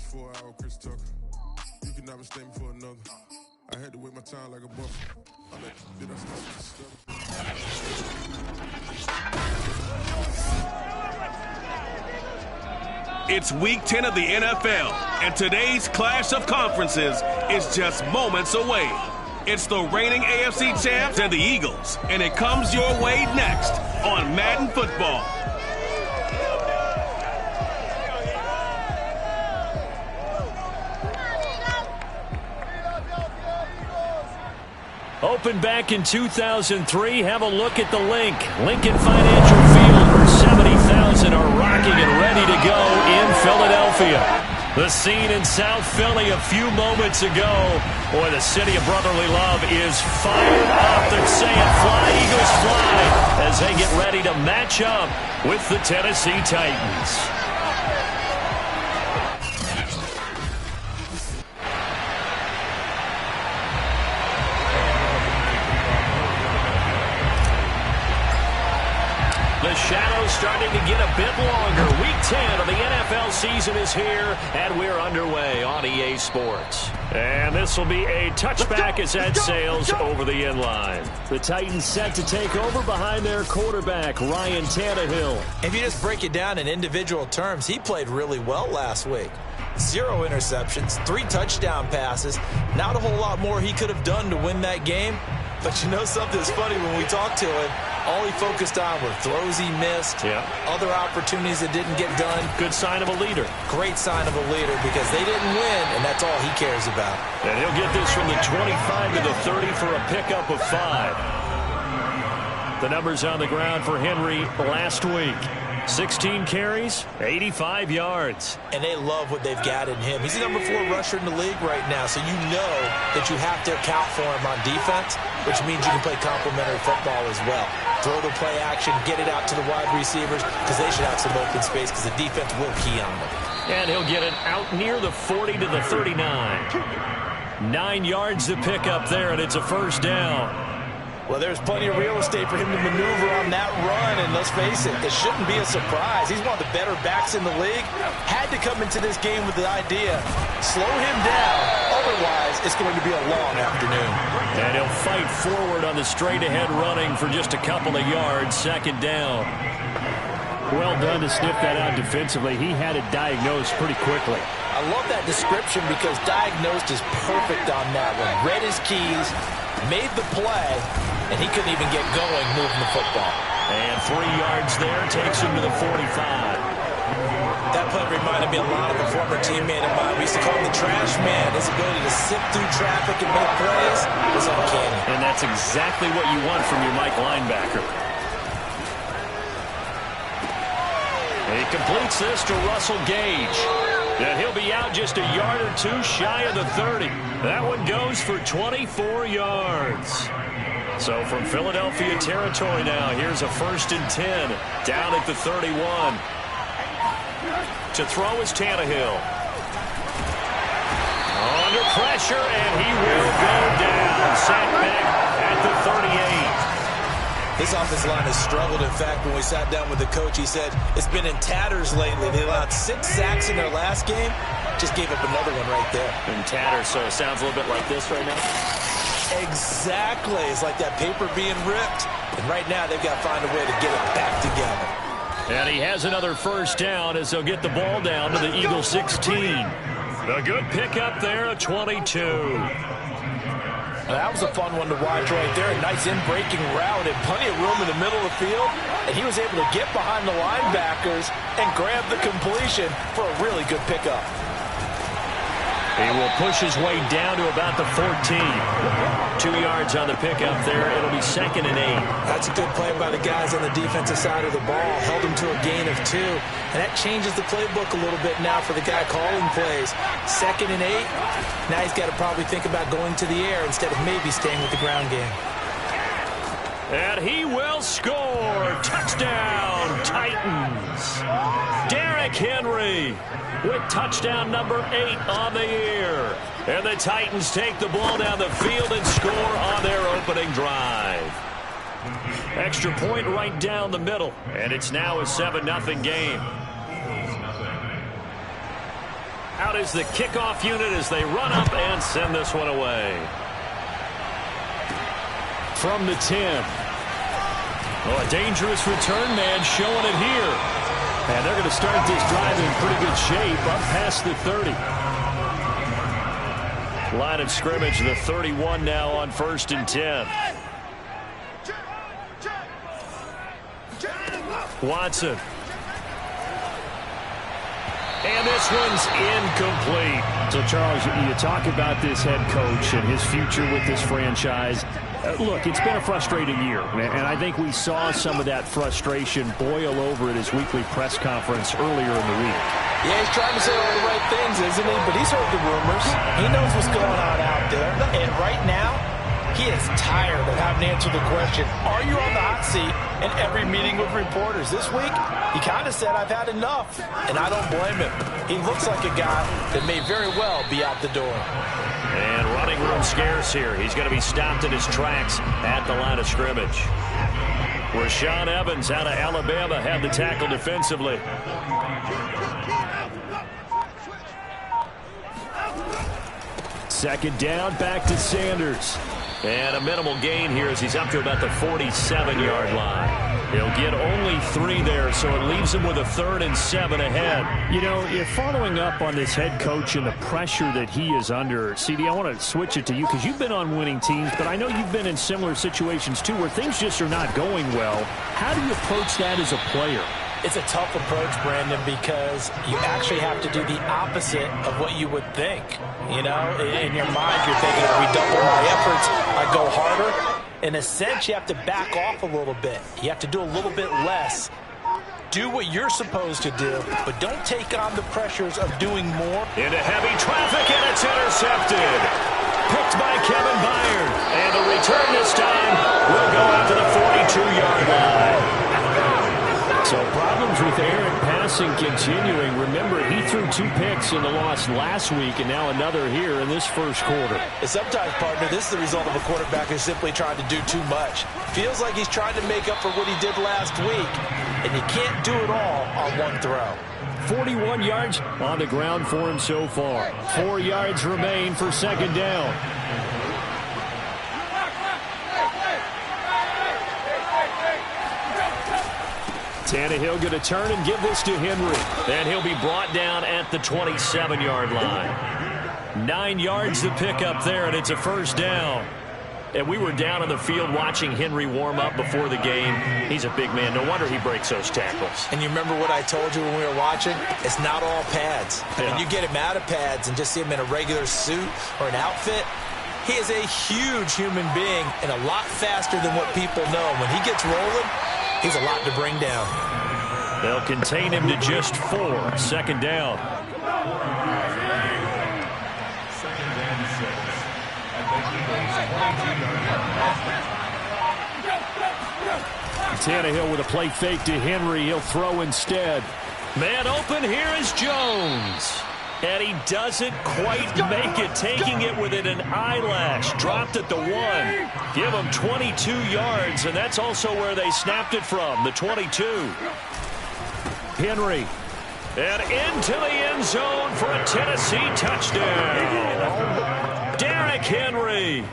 watch 4 Hour Chris Tucker. You can never stay me for another. I had to wait my time like a buffer. It's week 10 of the NFL, and today's clash of conferences is just moments away. It's the reigning AFC champs and the Eagles, and it comes your way next on Madden Football. Opened back in 2003. Have a look at the link. Lincoln Financial Field, where 70,000 are rocking and ready to go in Philadelphia. The scene in South Philly a few moments ago. Boy, the city of brotherly love is fired up. They're saying fly, Eagles fly, as they get ready to match up with the Tennessee Titans. The shadow's starting to get a bit longer. Week 10 of the NFL season is here, and we're underway on EA Sports. And this will be a touchback as that sails over the inline. The Titans set to take over behind their quarterback, Ryan Tannehill. If you just break it down in individual terms, he played really well last week. 0 interceptions, 3 touchdown passes. Not a whole lot more he could have done to win that game. But you know something's funny, when we talked to him, all he focused on were throws he missed, other opportunities that didn't get done. Good sign of a leader. Great sign of a leader, because they didn't win, and that's all he cares about. And he'll get this from the 25 to the 30 for a pickup of 5. The numbers on the ground for Henry last week. 16 carries, 85 yards. And they love what they've got in him. He's the number 4 rusher in the league right now, so you know that you have to account for him on defense, which means you can play complementary football as well. Throw the play action, get it out to the wide receivers, because they should have some open space, because the defense will key on them. And he'll get it out near the 40 to the 39. 9 yards to pick up there, and it's a first down. Well, there's plenty of real estate for him to maneuver on that run, and let's face it, it shouldn't be a surprise. He's one of the better backs in the league. Had to come into this game with the idea, slow him down, otherwise it's going to be a long afternoon. And he'll fight forward on the straight-ahead running for just a couple of yards, second down. Well done to sniff that out defensively. He had it diagnosed pretty quickly. I love that description, because diagnosed is perfect on that one. Read his keys, made the play, and he couldn't even get going moving the football. And 3 yards there takes him to the 45. That play reminded me a lot of a former teammate of mine. We used to call him the trash man. His ability to sift through traffic and make plays was uncanny. And that's exactly what you want from your Mike linebacker. He completes this to Russell Gage. And he'll be out just a yard or 2 shy of the 30. That one goes for 24 yards. So from Philadelphia territory now, here's a 1st and 10 down at the 31. To throw is Tannehill. Under pressure, and he will go down. Sacked back at the 38. This offensive line has struggled. In fact, when we sat down with the coach, he said it's been in tatters lately. They allowed 6 sacks in their last game. Just gave up another one right there. In tatters, so it sounds a little bit like this right now. Exactly. It's like that paper being ripped. And right now, they've got to find a way to get it back together. And he has another first down as they'll get the ball down to the Eagles 16. A good pickup there, a 22. That was a fun one to watch right there. A nice in-breaking route and plenty of room in the middle of the field. And he was able to get behind the linebackers and grab the completion for a really good pickup. He will push his way down to about the 14. 2 yards on the pickup there. It'll be 2nd and 8. That's a good play by the guys on the defensive side of the ball. Held him to a gain of 2. And that changes the playbook a little bit now for the guy calling plays. 2nd and 8. Now he's got to probably think about going to the air instead of maybe staying with the ground game. And he will score. Touchdown, Titans. Derrick Henry with touchdown number 8 on the year. And the Titans take the ball down the field and score on their opening drive. Extra point right down the middle. And it's now a 7-0 game. Out is the kickoff unit as they run up and send this one away. From the 10. Oh, a dangerous return man showing it here. And they're going to start this drive in pretty good shape up past the 30. Line of scrimmage, the 31 now on 1st and 10. Watson. And this one's incomplete. So, Charles, you talk about this head coach and his future with this franchise. Look, it's been a frustrating year, and I think we saw some of that frustration boil over at his weekly press conference earlier in the week. Yeah, he's trying to say all the right things, isn't he? But he's heard the rumors. He knows what's going on out there. And right now, he is tired of having to answer the question, are you on the hot seat in every meeting with reporters? This week, he kind of said, I've had enough. And I don't blame him. He looks like a guy that may very well be out the door. And running room scarce here. He's going to be stopped in his tracks at the line of scrimmage. Rashaan Evans out of Alabama had the tackle defensively. Second down, back to Sanders. And a minimal gain here as he's up to about the 47-yard line. He'll get only 3 there, so it leaves him with a 3rd and 7 ahead. You know, you're following up on this head coach and the pressure that he is under. CD, I want to switch it to you because you've been on winning teams, but I know you've been in similar situations too where things just are not going well. How do you approach that as a player? It's a tough approach, Brandon, because you actually have to do the opposite of what you would think. You know, in your mind, you're thinking, if we double my efforts, I go harder. In a sense, you have to back off a little bit. You have to do a little bit less. Do what you're supposed to do, but don't take on the pressures of doing more. Into heavy traffic, and it's intercepted. Picked by Kevin Byard. And the return this time will go out to the 42-yard line. So problems with Aaron passing continuing. Remember, he threw 2 picks in the loss last week and now another here in this first quarter. And sometimes, partner, this is the result of a quarterback who's simply trying to do too much. Feels like he's trying to make up for what he did last week, and you can't do it all on one throw. 41 yards on the ground for him so far. 4 yards remain for second down. Tannehill going to turn and give this to Henry. And he'll be brought down at the 27-yard line. 9 yards to pick up there, and it's a first down. And we were down on the field watching Henry warm up before the game. He's a big man. No wonder he breaks those tackles. And you remember what I told you when we were watching? It's not all pads. Yeah. When you get him out of pads and just see him in a regular suit or an outfit, he is a huge human being and a lot faster than what people know. When he gets rolling, he's a lot to bring down. They'll contain him to just 4. Second down. Tannehill with a play fake to Henry. He'll throw instead. Man open, here is Jones. And he doesn't quite make it, taking it within an eyelash. Dropped at the 1. Give him 22 yards, and that's also where they snapped it from, the 22. Henry. And into the end zone for a Tennessee touchdown. Derrick Henry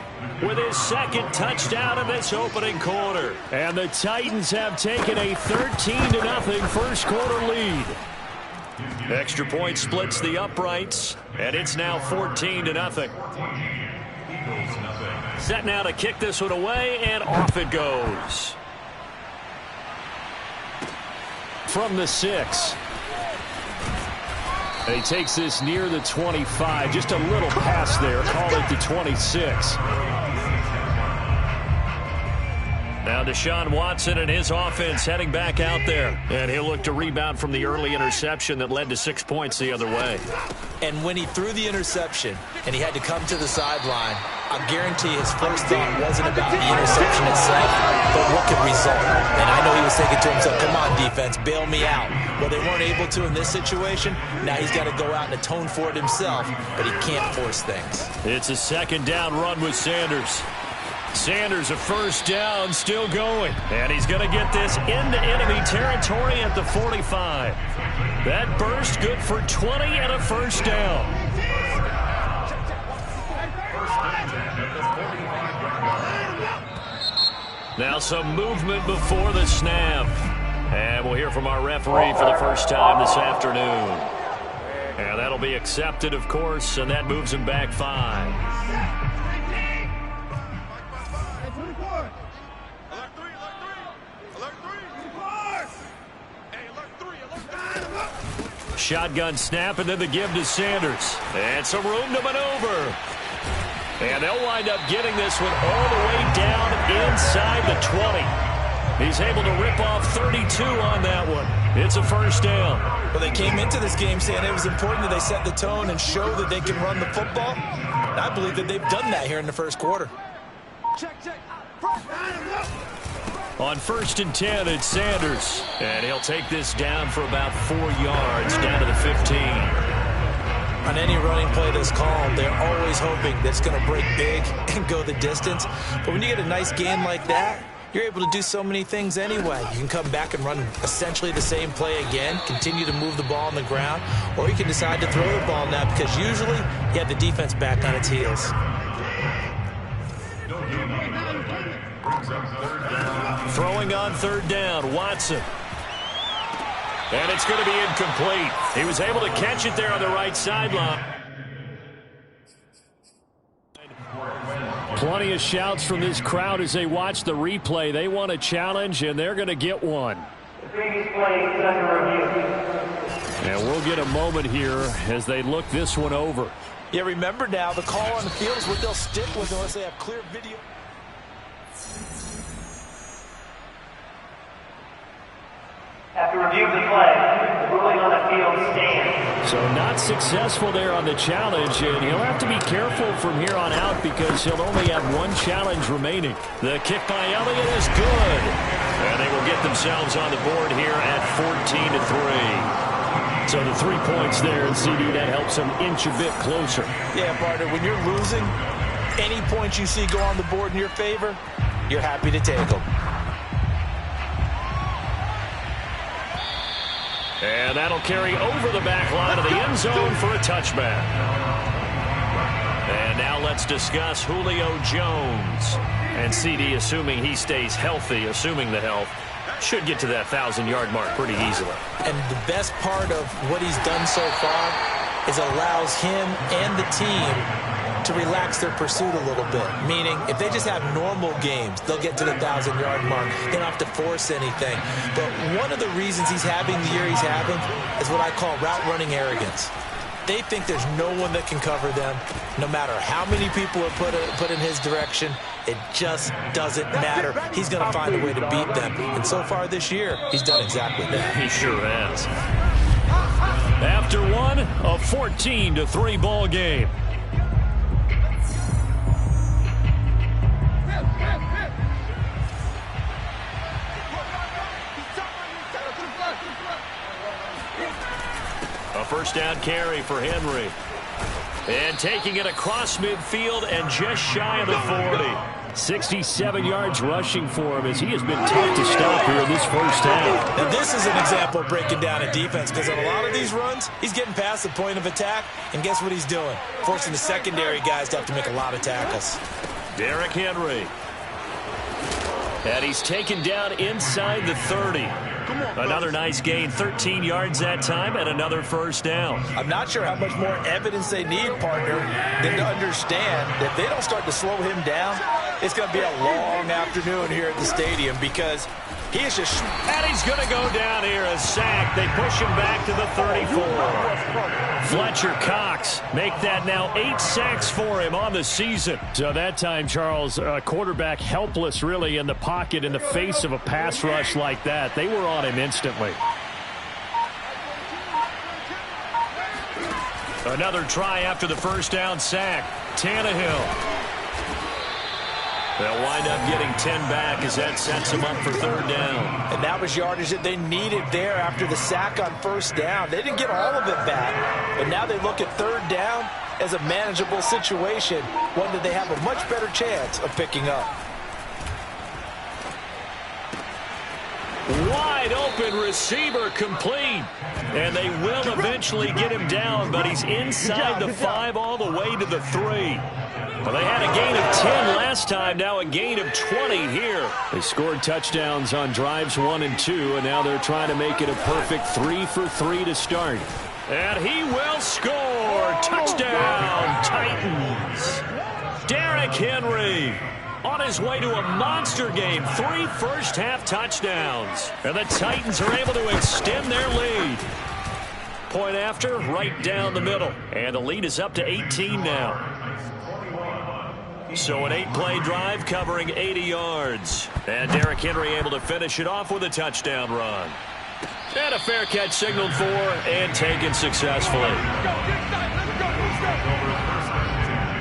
with his second touchdown in this opening quarter. And the Titans have taken a 13-0 first quarter lead. Extra point splits the uprights, and it's now 14-0. Set now to kick this one away, and off it goes. From the 6. And he takes this near the 25. Just a little pass there. Call it the 26. Now Deshaun Watson and his offense heading back out there. And he'll look to rebound from the early interception that led to 6 points the other way. And when he threw the interception and he had to come to the sideline, I guarantee his first thought wasn't about the interception itself, but what could result. And I know he was thinking to himself, come on, defense, bail me out. Well, they weren't able to in this situation. Now he's got to go out and atone for it himself, but he can't force things. It's a second down run with Sanders. Sanders, a first down, still going. And he's going to get this into enemy territory at the 45. That burst good for 20 and a first down. Now some movement before the snap. And we'll hear from our referee for the first time this afternoon. And that'll be accepted, of course, and that moves him back 5. Shotgun snap, and then the give to Sanders. And some room to maneuver. And they'll wind up getting this one all the way down inside the 20. He's able to rip off 32 on that one. It's a first down. Well, they came into this game saying it was important that they set the tone and show that they can run the football. And I believe that they've done that here in the first quarter. On 1st and 10, it's Sanders. And he'll take this down for about 4 yards, down to the 15. On any running play that's called, they're always hoping that it's going to break big and go the distance. But when you get a nice game like that, you're able to do so many things anyway. You can come back and run essentially the same play again, continue to move the ball on the ground, or you can decide to throw the ball now because usually you have the defense back on its heels. Throwing on 3rd down, Watson. And it's going to be incomplete. He was able to catch it there on the right sideline. Plenty of shouts from this crowd as they watch the replay. They want a challenge, and they're going to get one. And we'll get a moment here as they look this one over. Yeah, remember now, the call on the field is what they'll stick with unless they have clear video. After review of the play, the ruling on the field stands. So not successful there on the challenge, and he'll have to be careful from here on out because he'll only have one challenge remaining. The kick by Elliott is good. And they will get themselves on the board here at 14-3. So the 3 points there, and CD, that helps them inch a bit closer. Yeah, partner, when you're losing, any points you see go on the board in your favor, you're happy to take them. And that'll carry over the back line of the end zone for a touchback. And now let's discuss Julio Jones. And CD, assuming he stays healthy, assuming the health, should get to that 1,000-yard mark pretty easily. And the best part of what he's done so far is allows him and the team to relax their pursuit a little bit. Meaning, if they just have normal games, they'll get to the 1,000-yard mark. They don't have to force anything. But one of the reasons he's having the year he's having is what I call route running arrogance. They think there's no one that can cover them. No matter how many people are put in his direction, it just doesn't matter. He's going to find a way to beat them. And so far this year, he's done exactly that. He sure has. After one, a 14-3 ball game. A first down carry for Henry. And taking it across midfield and just shy of the 40. 67 yards rushing for him as he has been tough to stop here in this first half. Now this is an example of breaking down a defense because on a lot of these runs, he's getting past the point of attack, and guess what he's doing? Forcing the secondary guys to have to make a lot of tackles. Derrick Henry. And he's taken down inside the 30. Another nice gain, 13 yards that time, and another first down. I'm not sure how much more evidence they need, partner, than to understand that if they don't start to slow him down, it's going to be a long afternoon here at the stadium because he is just... And he's going to go down here, a sack. They push him back to the 34. Fletcher Cox make that now 8 sacks for him on the season. So that time, Charles, quarterback helpless really in the pocket in the face of a pass rush like that. They were on him instantly. Another try after the first down sack. Tannehill. They'll wind up getting 10 back as that sets them up for third down. And that was yardage that they needed there after the sack on first down. They didn't get all of it back, but now they look at third down, as a manageable situation, one that they have a much better chance of picking up. Wide open receiver complete. And they will eventually get him down, but he's inside the 5 all the way to the 3. Well, they had a gain of 10 last time, now a gain of 20 here. They scored touchdowns on drives 1 and 2, and now they're trying to make it a perfect 3 for 3 to start. And he will score. Touchdown, Titans. Derrick Henry on his way to a monster game. 3 first-half touchdowns. And the Titans are able to extend their lead. Point after, right down the middle. And the lead is up to 18 now. So an 8-play drive covering 80 yards. And Derrick Henry able to finish it off with a touchdown run. And a fair catch signaled for and taken successfully.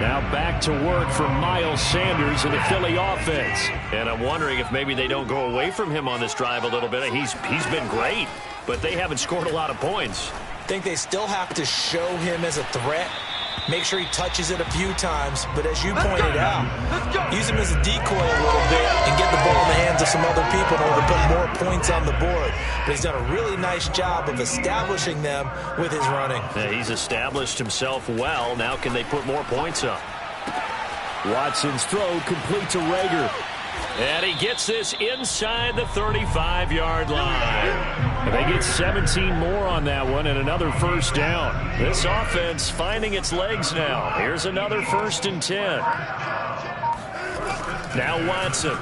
Now back to work for Miles Sanders in the Philly offense. And I'm wondering if maybe they don't go away from him on this drive a little bit. He's been great, but they haven't scored a lot of points. I think they still have to show him as a threat. Make sure he touches it a few times, but as you pointed out, use him as a decoy a little bit and get the ball in the hands of some other people in order to put more points on the board. But he's done a really nice job of establishing them with his running. Yeah, he's established himself well. Now can they put more points up? Watson's throw complete to Reagor. And he gets this inside the 35-yard line. And they get 17 more on that one and another first down. This offense finding its legs now. Here's another 1st and 10. Now Watson.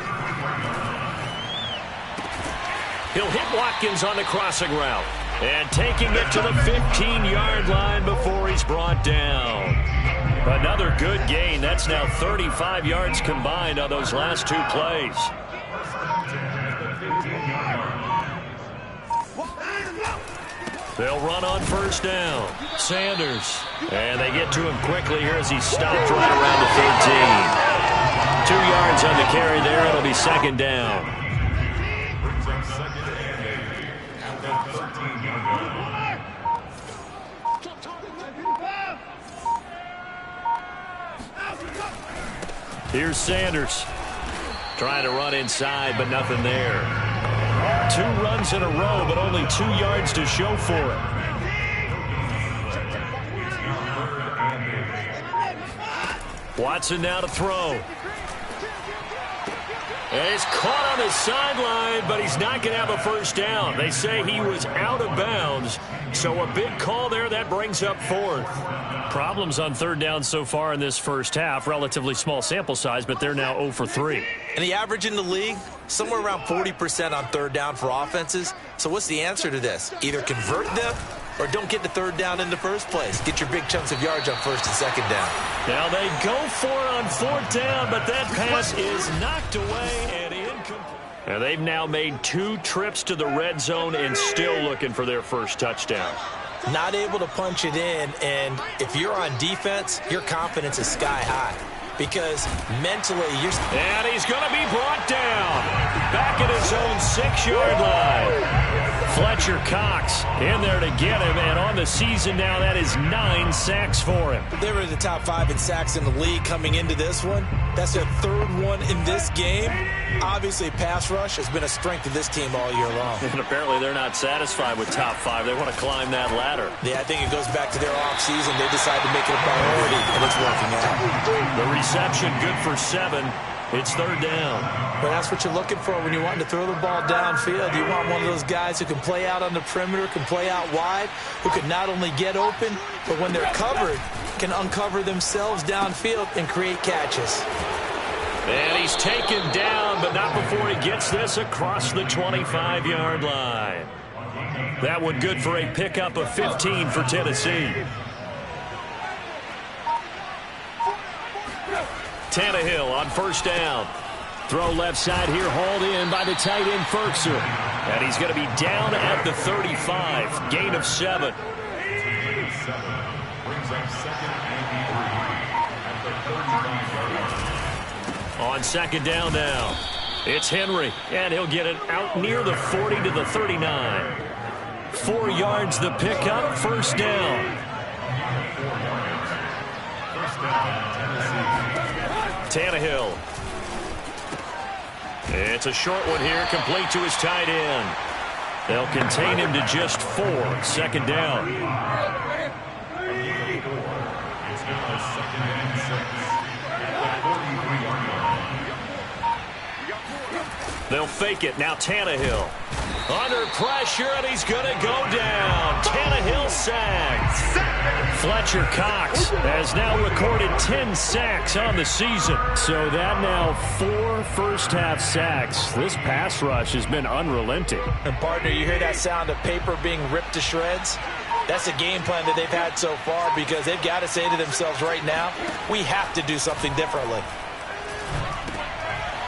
He'll hit Watkins on the crossing route. And taking it to the 15-yard line before he's brought down. Another good gain. That's now 35 yards combined on those last 2 plays. They'll run on first down. Sanders. And they get to him quickly here as he stopped right around the 13. 2 yards on the carry there. It'll be 2nd down. Here's Sanders. Trying to run inside, but nothing there. 2 runs in a row, but only 2 yards to show for it. Watson now to throw. And he's caught on the sideline, but he's not going to have a first down. They say he was out of bounds, so a big call there. That brings up 4th. Problems on 3rd down so far in this first half. Relatively small sample size, but they're now 0 for 3. And the average in the league, somewhere around 40% on 3rd down for offenses. So what's the answer to this? Either convert them or don't get to 3rd down in the first place. Get your big chunks of yards on 1st and 2nd down. Now they go for it on 4th down, but that pass is knocked away and incomplete. And they've now made 2 trips to the red zone and still looking for their first touchdown. Not able to punch it in, and if you're on defense, your confidence is sky high. Because mentally, you're... And he's going to be brought down. Back at his own 6-yard line. Fletcher Cox in there to get him, and on the season now, that is 9 sacks for him. They were in the top 5 in sacks in the league coming into this one. That's their 3rd one in this game. Obviously, pass rush has been a strength of this team all year long. And apparently they're not satisfied with top 5. They want to climb that ladder. Yeah, I think it goes back to their offseason. They decided to make it a priority, and it's working out. The reception good for 7. It's 3rd down. But that's what you're looking for when you want to throw the ball downfield. You want one of those guys who can play out on the perimeter, can play out wide, who can not only get open, but when they're covered, can uncover themselves downfield and create catches. And he's taken down, but not before he gets this across the 25-yard line. That one good for a pickup of 15 for Tennessee. Tannehill on first down. Throw left side here, hauled in by the tight end Firkser. And he's going to be down at the 35. Gain of 7. On 2nd down now. It's Henry, and he'll get it out near the 40 to the 39. 4 yards the pickup, first down. Tannehill. It's a short one here, complete to his tight end. They'll contain him to just 4. 2nd down. They'll fake it. Now Tannehill. Under pressure, and he's going to go down. Tannehill sacked. Fletcher Cox has now recorded 10 sacks on the season. So that now 4 first-half sacks. This pass rush has been unrelenting. And, partner, you hear that sound of paper being ripped to shreds? That's a game plan that they've had so far because they've got to say to themselves right now, we have to do something differently.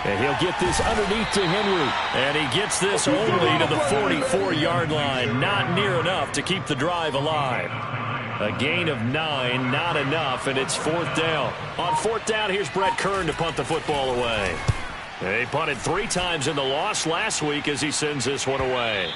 And he'll get this underneath to Henry. And he gets this only to the 44-yard line. Not near enough to keep the drive alive. A gain of 9, not enough, and it's 4th down. On 4th down, here's Brett Kern to punt the football away. They punted 3 times in the loss last week as he sends this one away.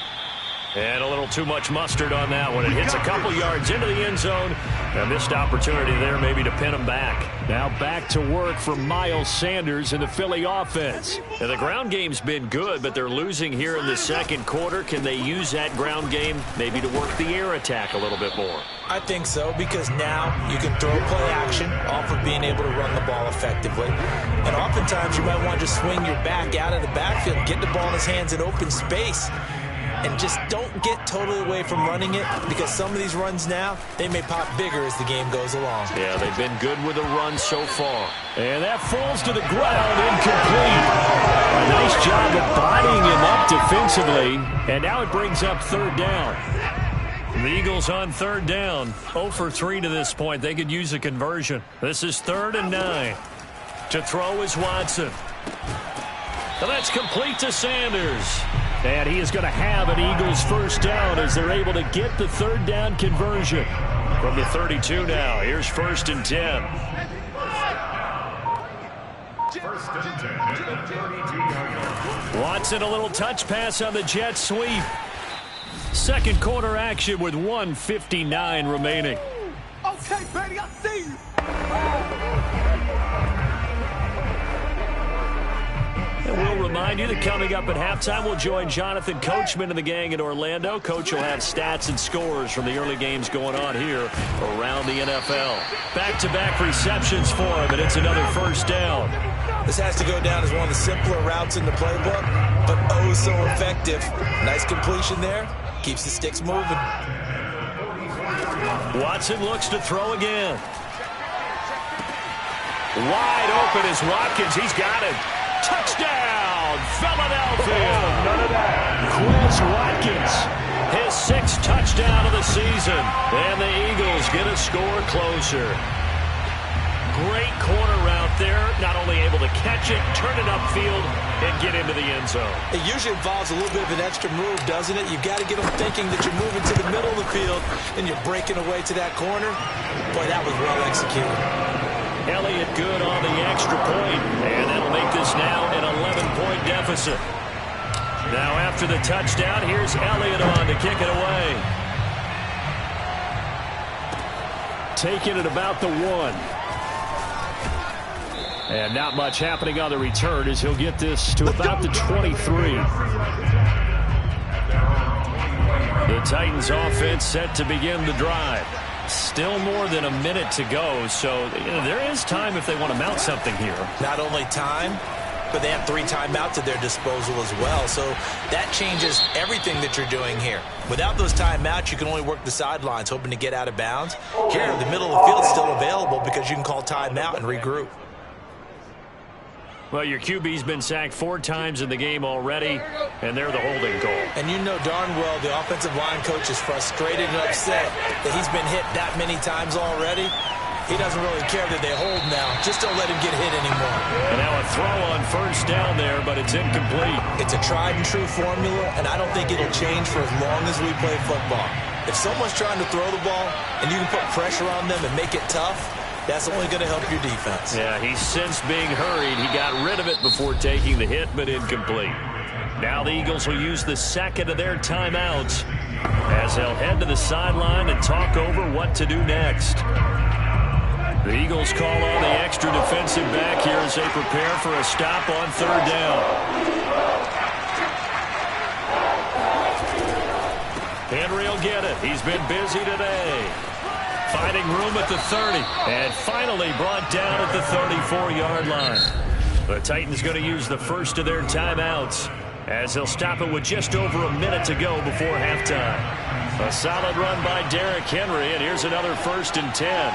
And a little too much mustard on that one. It hits a couple yards into the end zone. A missed opportunity there maybe to pin him back. Now back to work for Miles Sanders in the Philly offense. And the ground game's been good, but they're losing here in the 2nd quarter. Can they use that ground game maybe to work the air attack a little bit more? I think so, because now you can throw play action off of being able to run the ball effectively. And oftentimes you might want to just swing your back out of the backfield, get the ball in his hands in open space. And just don't get totally away from running it, because some of these runs now, they may pop bigger as the game goes along. Yeah, they've been good with the run so far. And that falls to the ground, incomplete. A nice job of bodying him up defensively. And now it brings up 3rd down. The Eagles on 3rd down. 0 for 3 to this point. They could use a conversion. This is 3rd and 9. To throw is Watson. And that's complete to Sanders. And he is going to have an Eagles 1st down as they're able to get the 3rd down conversion. From the 32 now, here's 1st and 10. Watson, a little touch pass on the jet sweep. 2nd quarter action with 1:59 remaining. Okay, baby, I see you. And we'll remind you that coming up at halftime, we'll join Jonathan Coachman and the gang in Orlando. Coach will have stats and scores from the early games going on here around the NFL. Back-to-back receptions for him, and it's another 1st down. This has to go down as one of the simpler routes in the playbook, but oh so effective. Nice completion there. Keeps the sticks moving. Watson looks to throw again. Wide open is Watkins. He's got it. Touchdown, Philadelphia. None of that. Quez Watkins, his 6th touchdown of the season. And the Eagles get a score closer. Great corner route there. Not only able to catch it, turn it upfield, and get into the end zone. It usually involves a little bit of an extra move, doesn't it? You've got to get them thinking that you're moving to the middle of the field and you're breaking away to that corner. Boy, that was well executed. Elliott good on the extra point, and that'll make this now an 11-point deficit. Now after the touchdown, here's Elliott on to kick it away. Taking it about the 1. And not much happening on the return as he'll get this to about the 23. The Titans offense set to begin the drive. Still more than a minute to go, so there is time if they want to mount something here. Not only time, but they have 3 timeouts at their disposal as well, so that changes everything that you're doing here. Without those timeouts, you can only work the sidelines, hoping to get out of bounds. Here, the middle of the field is still available because you can call timeout and regroup. Well, your QB's been sacked 4 times in the game already, and they're the holding call. And you know darn well the offensive line coach is frustrated and upset that he's been hit that many times already. He doesn't really care that they hold now. Just don't let him get hit anymore. And now a throw on 1st down there, but it's incomplete. It's a tried-and-true formula, and I don't think it'll change for as long as we play football. If someone's trying to throw the ball and you can put pressure on them and make it tough, that's only going to help your defense. Yeah, he's since being hurried. He got rid of it before taking the hit, but incomplete. Now the Eagles will use the 2nd of their timeouts as they'll head to the sideline and talk over what to do next. The Eagles call on the extra defense. defensive back here as they prepare for a stop on third down. Henry will get it. He's been busy today. Finding room at the 30. And finally brought down at the 34-yard line. The Titans going to use the first of their timeouts as they'll stop it with just over a minute to go before halftime. A solid run by Derrick Henry, and here's another 1st and 10.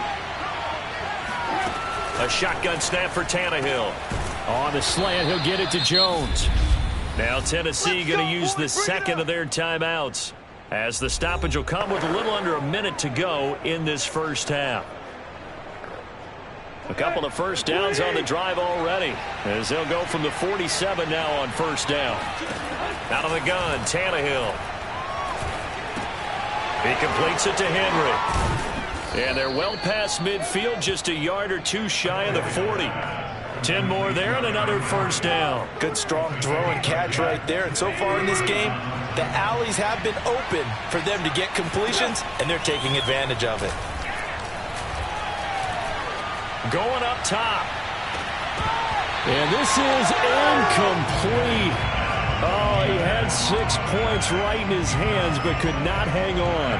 A shotgun snap for Tannehill. On the slant, he'll get it to Jones. Now Tennessee going to use the second of their timeouts as the stoppage will come with a little under a minute to go in this first half. A couple of first downs on the drive already as they'll go from the 47 now on first down. Out of the gun, Tannehill. He completes it to Henry. And they're well past midfield, just a yard or two shy of the 40. 10 more there and another first down. Good strong throw and catch right there. And so far in this game, the alleys have been open for them to get completions, and they're taking advantage of it. Going up top. And this is incomplete. Oh, he had 6 points right in his hands, but could not hang on.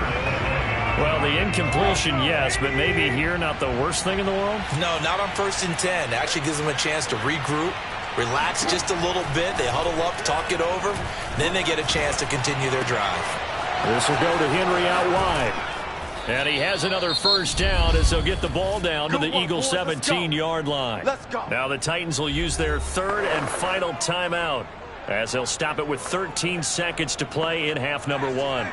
Well, the incompletion, yes, but maybe here not the worst thing in the world? No, not on 1st and 10. Actually gives them a chance to regroup, relax just a little bit. They huddle up, talk it over. Then they get a chance to continue their drive. This will go to Henry out wide. And he has another first down as they'll get the ball down to the Eagles' 17-yard line. Let's go. Now the Titans will use their third and final timeout as they'll stop it with 13 seconds to play in half number 1.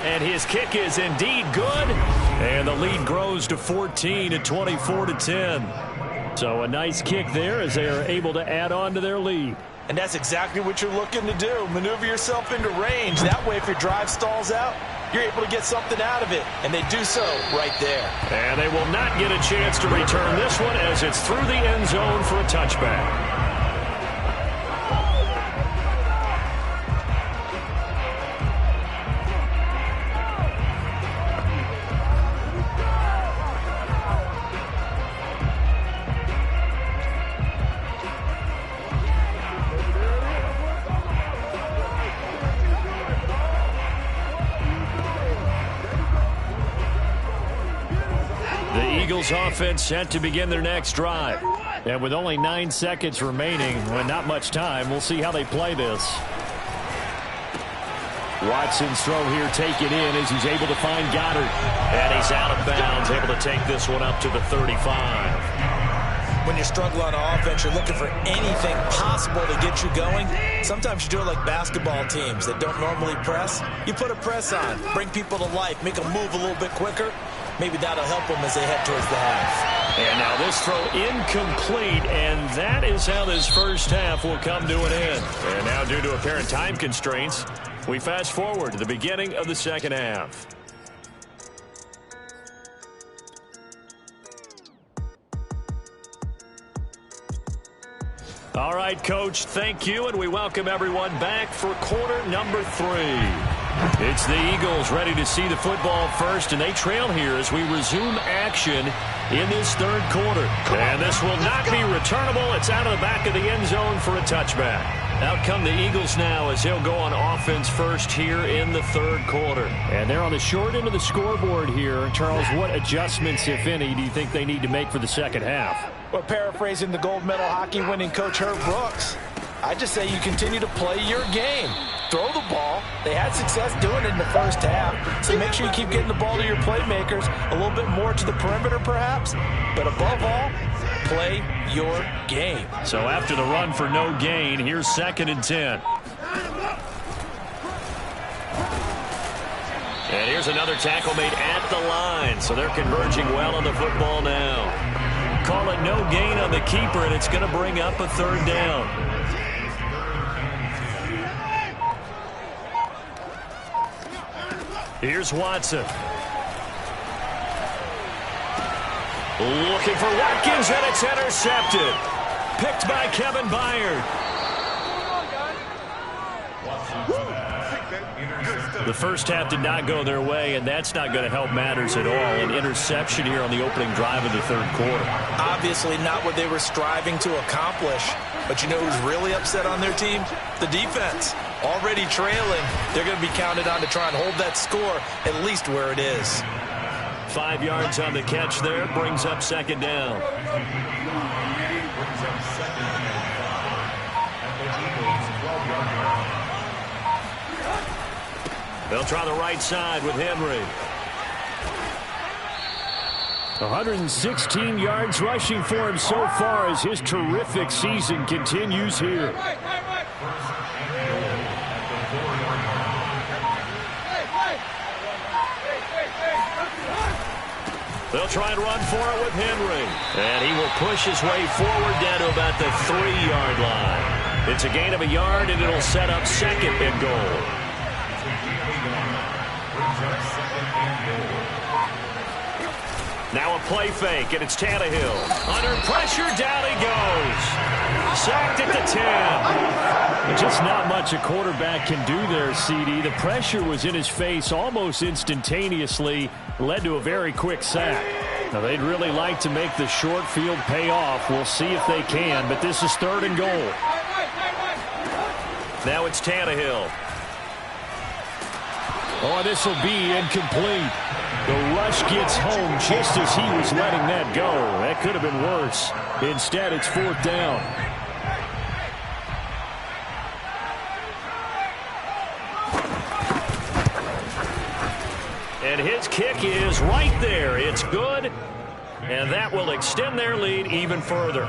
And his kick is indeed good. And the lead grows to 14 at 24-10. So a nice kick there as they are able to add on to their lead. And that's exactly what you're looking to do. Maneuver yourself into range. That way, if your drive stalls out, you're able to get something out of it. And they do so right there. And they will not get a chance to return this one as it's through the end zone for a touchback. Eagles offense set to begin their next drive. And with only 9 seconds remaining, when not much time, we'll see how they play this. Watson's throw here taken in as he's able to find Goddard. And he's out of bounds, able to take this one up to the 35. When you struggle on offense, you're looking for anything possible to get you going. Sometimes you do it like basketball teams that don't normally press. You put a press on, bring people to life, make them move a little bit quicker. Maybe that'll help them as they head towards the half. And now this throw incomplete, and that is how this first half will come to an end. And now, due to apparent time constraints, we fast forward to the beginning of the second half. All right, Coach, thank you, and we welcome everyone back for quarter number 3. It's the Eagles ready to see the football first, and they trail here as we resume action in this third quarter. And this will not be returnable. It's out of the back of the end zone for a touchback. Out come the Eagles now as they'll go on offense first here in the third quarter. And they're on the short end of the scoreboard here. Charles, what adjustments, if any, do you think they need to make for the second half? Well, paraphrasing the gold medal hockey winning coach Herb Brooks, I just say you continue to play your game. Throw the ball. They had success doing it in the first half, so make sure you keep getting the ball to your playmakers, a little bit more to the perimeter perhaps, but above all, play your game. So after the run for no gain, here's 2nd and 10. And here's another tackle made at the line, so they're converging well on the football now. Call it no gain on the keeper, and it's going to bring up a third down. Here's Watson. Looking for Watkins, and it's intercepted. Picked by Kevin Byard. The first half did not go their way, and that's not going to help matters at all. An interception here on the opening drive of the third quarter. Obviously not what they were striving to accomplish. But you know who's really upset on their team? The defense. Already trailing, they're going to be counted on to try and hold that score at least where it is. 5 yards on the catch there, brings up second down. They'll try the right side with Henry. 116 yards rushing for him so far as his terrific season continues here. They'll try and run for it with Henry. And he will push his way forward down to about the 3-yard line. It's a gain of a yard, and it'll set up second and goal. Now a play fake, and it's Tannehill. Under pressure, down he goes. Sacked at the 10. Just not much a quarterback can do there, CD. The pressure was in his face almost instantaneously, led to a very quick sack. Now, they'd really like to make the short field pay off. We'll see if they can, but this is third and goal. Now it's Tannehill. Oh, this will be incomplete. The rush gets home just as he was letting that go. That could have been worse. Instead, it's fourth down. And his kick is right there. It's good. And that will extend their lead even further.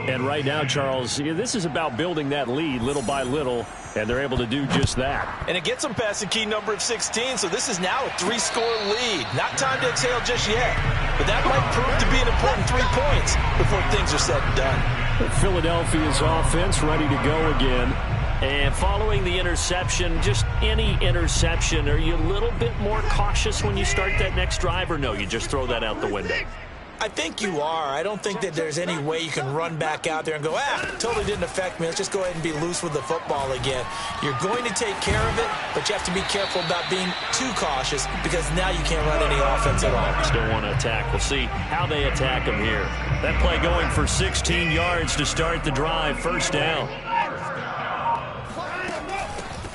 And right now, Charles, this is about building that lead little by little, and they're able to do just that. And it gets them past the key number of 16, so this is now a 3-score lead. Not time to exhale just yet, but that might prove to be an important 3 points before things are said and done. Philadelphia's offense ready to go again. And following the interception, just any interception, are you a little bit more cautious when you start that next drive, or no, you just throw that out the window? I think you are. I don't think that there's any way you can run back out there and go, totally didn't affect me. Let's just go ahead and be loose with the football again. You're going to take care of it, but you have to be careful about being too cautious because now you can't run any offense at all. Still want to attack. We'll see how they attack him here. That play going for 16 yards to start the drive. First down.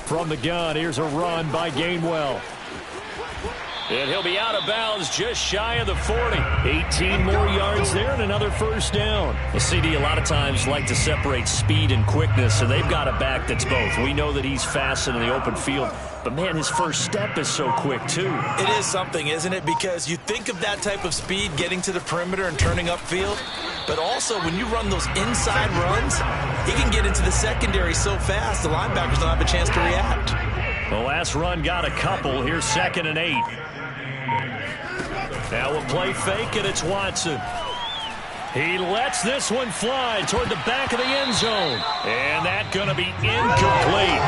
From the gun, here's a run by Gainwell. And he'll be out of bounds just shy of the 40. 18 more yards there and another first down. The CD a lot of times like to separate speed and quickness, and they've got a back that's both. We know that he's fast in the open field, but, man, his first step is so quick, too. It is something, isn't it? Because you think of that type of speed getting to the perimeter and turning upfield, but also when you run those inside runs, he can get into the secondary so fast the linebackers don't have a chance to react. The last run got a couple. Here's 2nd and 8. Now a play fake, and it's Watson. He lets this one fly toward the back of the end zone. And that's going to be incomplete.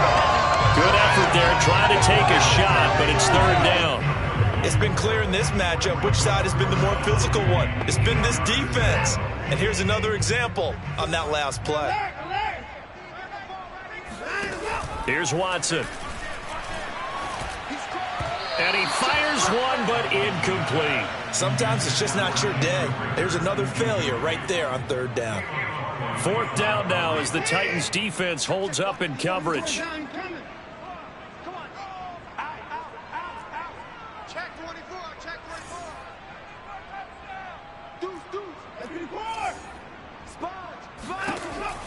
Good effort there, trying to take a shot, but it's third down. It's been clear in this matchup which side has been the more physical one. It's been this defense. And here's another example on that last play. Here's Watson. And he fires one, but incomplete. Sometimes it's just not your day. There's another failure right there on third down. Fourth down now as the Titans defense holds up in coverage.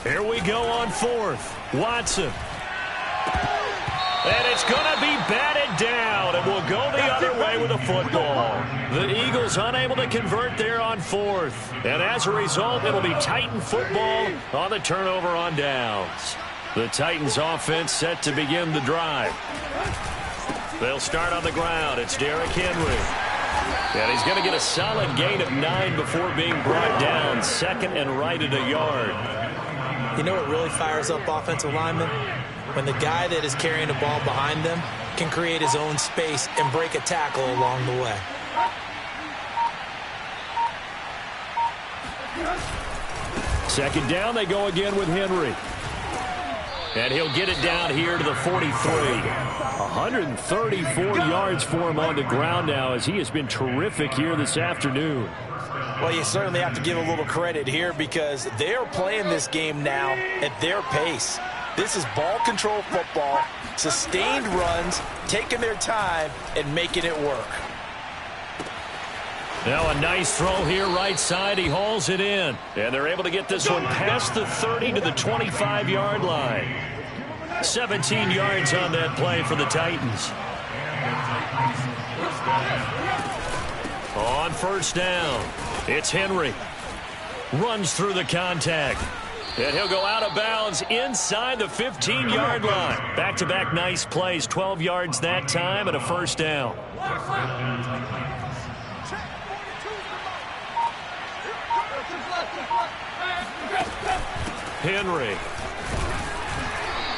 Here we go on fourth. Watson. And it's going to be batted down, and we'll go the other way with the football. The Eagles unable to convert there on fourth. And as a result, it'll be Titan football on the turnover on downs. The Titans offense set to begin the drive. They'll start on the ground. It's Derrick Henry. And he's going to get a solid gain of 9 before being brought down. 2nd and right at a yard. You know what really fires up offensive linemen? When the guy that is carrying the ball behind them can create his own space and break a tackle along the way. Second down, they go again with Henry. And he'll get it down here to the 43. 134 yards for him on the ground now, as he has been terrific here this afternoon. Well, you certainly have to give a little credit here because they're playing this game now at their pace. This is ball control football, sustained runs, taking their time, and making it work. Now a nice throw here right side. He hauls it in. And they're able to get this one past the 30 to the 25-yard line. 17 yards on that play for the Titans. On first down, it's Henry. Runs through the contact. And he'll go out of bounds inside the 15-yard line. Back-to-back nice plays. 12 yards that time and a first down. Henry.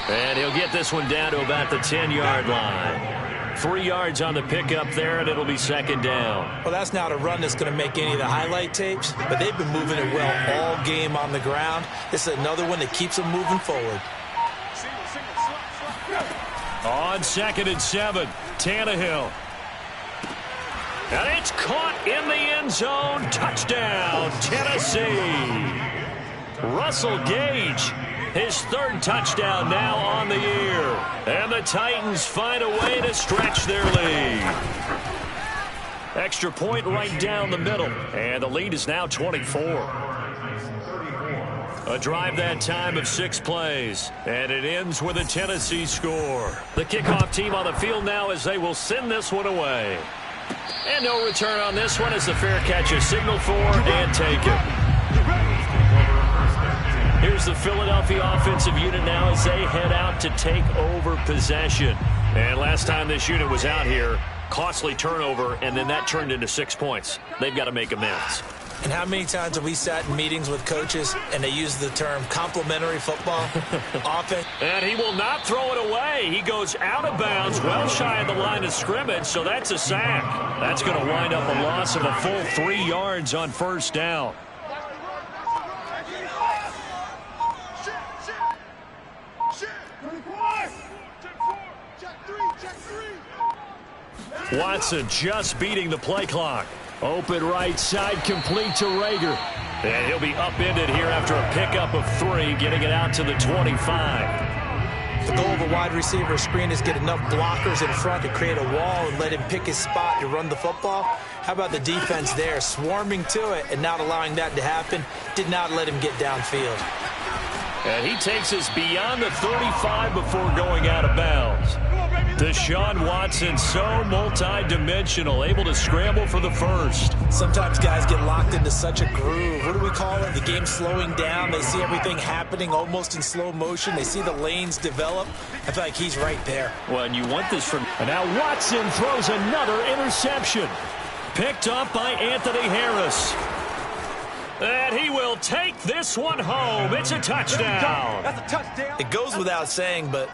And he'll get this one down to about the 10-yard line. 3 yards on the pickup there, and it'll be second down. Well, that's not a run that's going to make any of the highlight tapes, but they've been moving it well all game on the ground. This is another one that keeps them moving forward. On 2nd and 7, Tannehill. And it's caught in the end zone. Touchdown, Tennessee. Russell Gage, his third touchdown now on the year. And the Titans find a way to stretch their lead. Extra point right down the middle. And the lead is now 24. A drive that time of 6 plays. And it ends with a Tennessee score. The kickoff team on the field now as they will send this one away. And no return on this one as the fair catch is signaled for and taken. Here's the Philadelphia offensive unit now as they head out to take over possession. And last time this unit was out here, costly turnover, and then that turned into 6 points. They've got to make amends. And how many times have we sat in meetings with coaches and they use the term complementary football offense? And he will not throw it away. He goes out of bounds, well shy of the line of scrimmage, so that's a sack. That's going to wind up a loss of a full 3 yards on first down. Watson just beating the play clock. Open right side, complete to Rager. And he'll be upended here after a pickup of 3, getting it out to the 25. The goal of a wide receiver screen is get enough blockers in front to create a wall and let him pick his spot to run the football. How about the defense there, swarming to it and not allowing that to happen? Did not let him get downfield. And he takes us beyond the 35 before going out of bounds. Deshaun Watson, so multi-dimensional, able to scramble for the first. Sometimes guys get locked into such a groove. What do we call it? The game slowing down. They see everything happening almost in slow motion. They see the lanes develop. I feel like he's right there. Well, and you want this from... And now Watson throws another interception. Picked up by Anthony Harris. And he will take this one home. It's a touchdown. That's a touchdown. It goes without saying, but...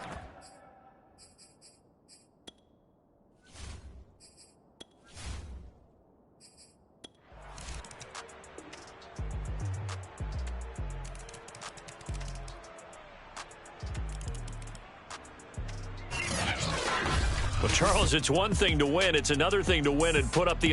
Well, Charles, it's one thing to win. It's another thing to win and put up the